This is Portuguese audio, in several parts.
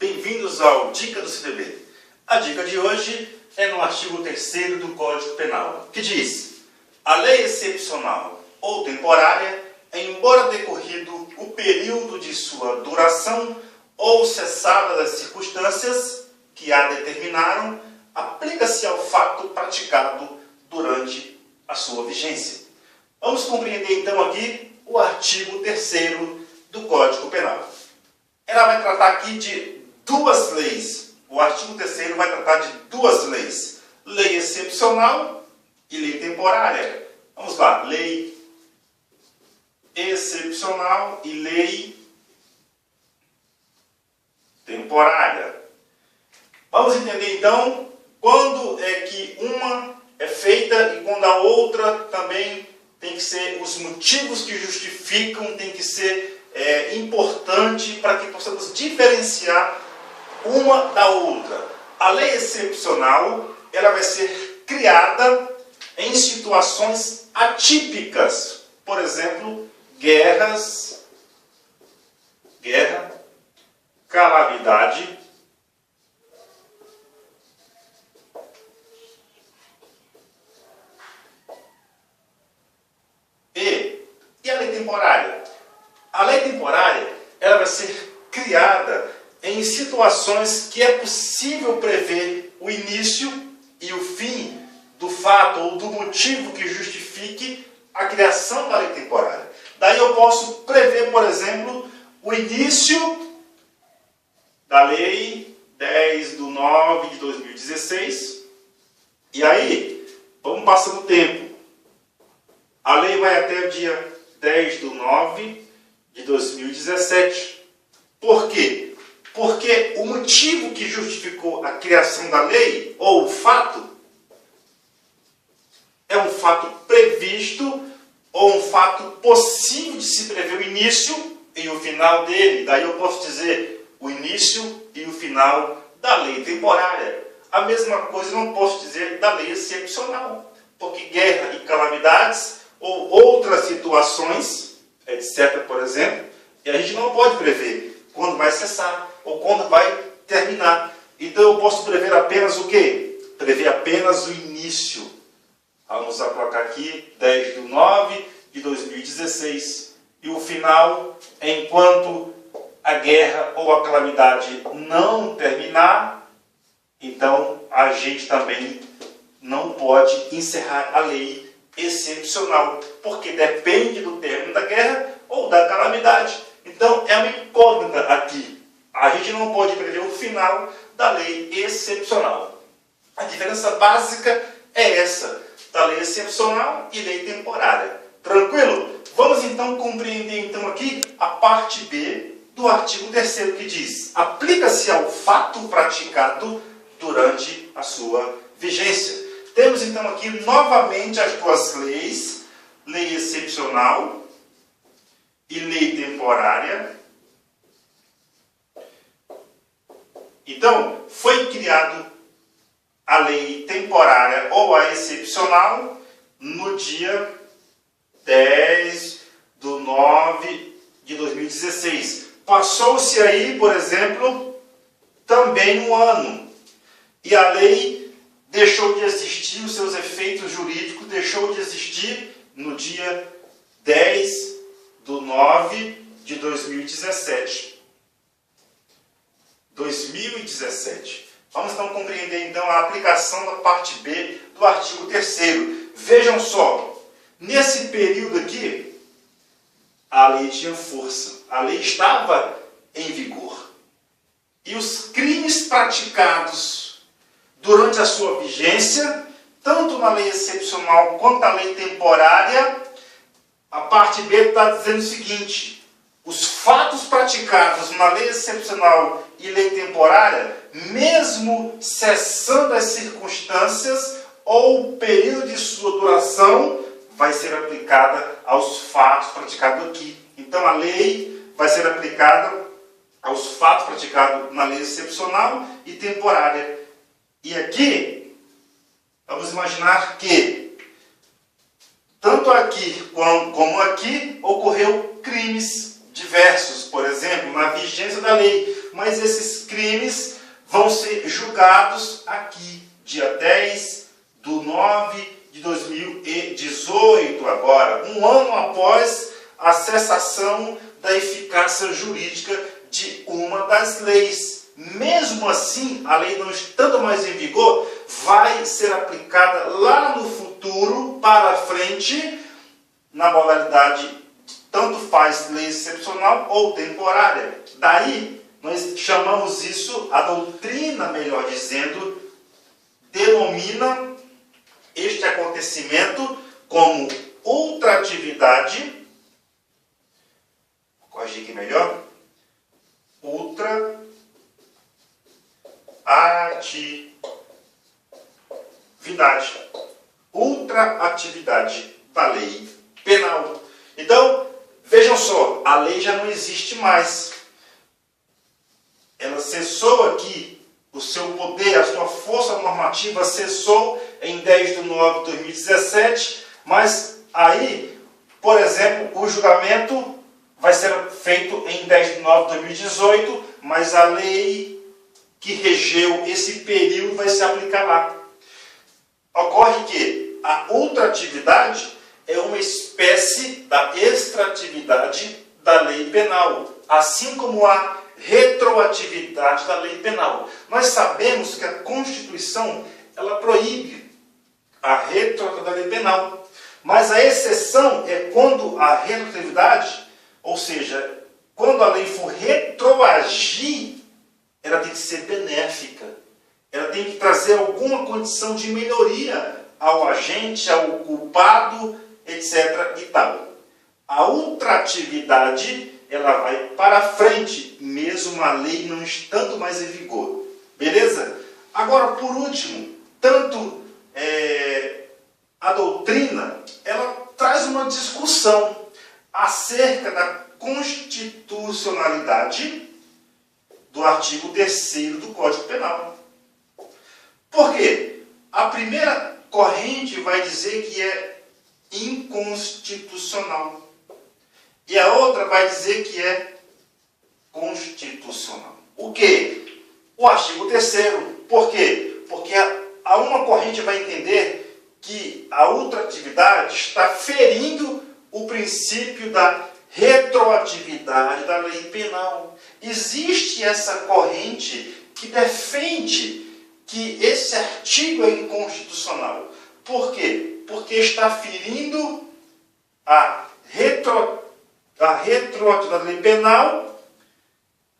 Bem-vindos ao Dica do CDB. A dica de hoje é no artigo 3º do Código Penal, que diz: a lei excepcional ou temporária, embora decorrido o período de sua duração ou cessadas as circunstâncias que a determinaram, aplica-se ao fato praticado durante a sua vigência. Vamos compreender então aqui o artigo 3º do Código Penal. Ela vai tratar aqui de duas leis. O artigo 3º vai tratar de duas leis: lei excepcional e lei temporária. Vamos lá, lei excepcional e lei temporária. Vamos entender então quando é que uma é feita e quando a outra também tem que ser, os motivos que justificam tem que ser importante para que possamos diferenciar uma da outra. A lei excepcional, ela vai ser criada em situações atípicas. Por exemplo, guerra, calamidade, e a lei temporária. A lei temporária, ela vai ser criada em situações que é possível prever o início e o fim do fato ou do motivo que justifique a criação da lei temporária. Daí eu posso prever, por exemplo, o início da lei 10/9/2016. E aí, vamos passando o tempo. A lei vai até o dia 10/9/2017. Por quê? Porque o motivo que justificou a criação da lei, ou o fato, é um fato previsto, ou um fato possível de se prever o início e o final dele. Daí eu posso dizer o início e o final da lei temporária. A mesma coisa eu não posso dizer da lei excepcional, porque guerra e calamidades, ou outras situações, etc., por exemplo, e a gente não pode prever quando vai cessar ou quando vai terminar. Então eu posso prever apenas o quê? Prever apenas o início. Vamos colocar aqui 10/9/2016. E o final, enquanto a guerra ou a calamidade não terminar, então a gente também não pode encerrar a lei excepcional, porque depende do término da guerra ou da calamidade. Então é uma incógnita aqui. A gente não pode prever o final da lei excepcional. A diferença básica é essa, da lei excepcional e lei temporária. Tranquilo? Vamos então compreender então aqui a parte B do artigo 3º, que diz: aplica-se ao fato praticado durante a sua vigência. Temos então aqui novamente as duas leis, lei excepcional e lei temporária. Então, foi criado a lei temporária ou a excepcional no dia 10/9/2016. Passou-se aí, por exemplo, também um ano. E a lei deixou de existir, os seus efeitos jurídicos deixou de existir no dia 10/9/2017. 2017. Vamos então compreender então a aplicação da parte B do artigo 3º. Vejam só, nesse período aqui, a lei tinha força, a lei estava em vigor. E os crimes praticados durante a sua vigência, tanto na lei excepcional quanto na lei temporária, a parte B está dizendo o seguinte: os fatos praticados na lei excepcional e lei temporária, mesmo cessando as circunstâncias ou o período de sua duração, vai ser aplicada aos fatos praticados aqui. Então a lei vai ser aplicada aos fatos praticados na lei excepcional e temporária. E aqui, vamos imaginar que tanto aqui como aqui ocorreu crimes diversos, por exemplo, na vigência da lei, mas esses crimes vão ser julgados aqui, dia 10/9/2018, agora, um ano após a cessação da eficácia jurídica de uma das leis. Mesmo assim, a lei não estando mais em vigor, vai ser aplicada lá no futuro, para frente, na modalidade tanto faz lei excepcional ou temporária. Daí, nós chamamos isso, a doutrina, melhor dizendo, denomina este acontecimento como ultratividade, vou corrigir aqui melhor, ultratividade da lei penal. Então, vejam só, a lei já não existe mais. Ela cessou aqui, o seu poder, a sua força normativa cessou em 10/9/2017, mas aí, por exemplo, o julgamento vai ser feito em 10/9/2018, mas a lei que regeu esse período vai se aplicar lá. Ocorre que a ultratividade é uma espécie da extratividade da lei penal, assim como a retroatividade da lei penal. Nós sabemos que a Constituição ela proíbe a retroatividade da lei penal, mas a exceção é quando a retroatividade, ou seja, quando a lei for retroagir, ela tem que ser benéfica, ela tem que trazer alguma condição de melhoria ao agente, ao culpado, etc. e tal. A ultratividade ela vai para frente, mesmo a lei não estando mais em vigor. Beleza? Agora, por último, tanto a doutrina, ela traz uma discussão acerca da constitucionalidade do artigo 3º do Código Penal. Por quê? A primeira corrente vai dizer que é inconstitucional. E a outra vai dizer que é constitucional. O quê? O artigo 3º. Por quê? Porque a uma corrente vai entender que a ultratividade está ferindo o princípio da retroatividade da lei penal. Existe essa corrente que defende que esse artigo é inconstitucional. Por quê? Porque está ferindo a retroatividade da lei penal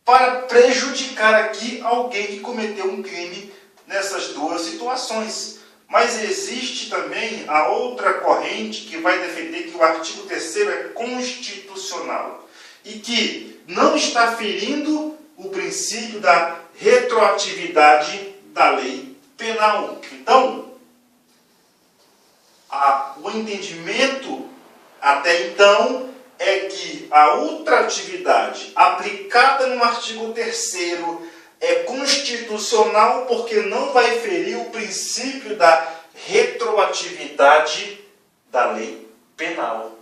para prejudicar aqui alguém que cometeu um crime nessas duas situações. Mas existe também a outra corrente que vai defender que o artigo 3º é constitucional e que não está ferindo o princípio da retroatividade da lei penal. Então, o entendimento até então é que a ultratividade aplicada no artigo 3º é constitucional porque não vai ferir o princípio da retroatividade da lei penal.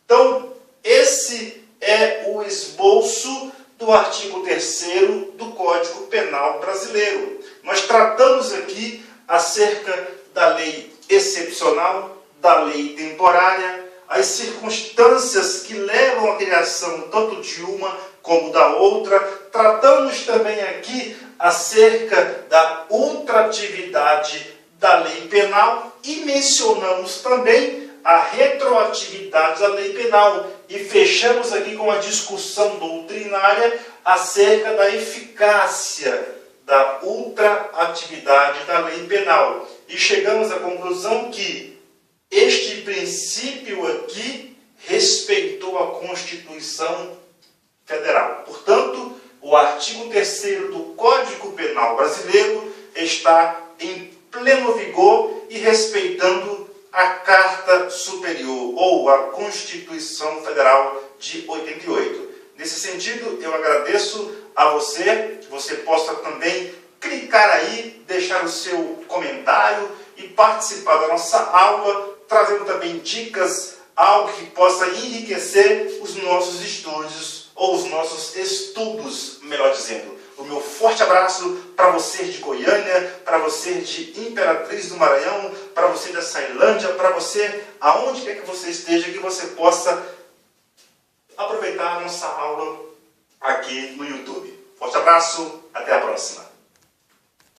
Então, esse é o esboço do artigo 3º do Código Penal brasileiro. Nós tratamos aqui acerca da lei excepcional, da lei temporária, as circunstâncias que levam à criação tanto de uma como da outra. Tratamos também aqui acerca da ultratividade da lei penal e mencionamos também a retroatividade da lei penal. E fechamos aqui com a discussão doutrinária acerca da eficácia da ultratividade da lei penal. E chegamos à conclusão que este princípio aqui respeitou a Constituição Federal. Portanto, o artigo 3º do Código Penal brasileiro está em pleno vigor e respeitando a Carta Superior ou a Constituição Federal de 88. Nesse sentido, eu agradeço a você, que você possa também clicar aí, deixar o seu comentário e participar da nossa aula, trazendo também dicas, algo que possa enriquecer os nossos estudos, ou os nossos estudos, melhor dizendo. o meu forte abraço para você de Goiânia, para você de Imperatriz do Maranhão, para você da Ceilândia, para você aonde quer que você esteja, que você possa aproveitar a nossa aula aqui no YouTube. Forte abraço, até a próxima.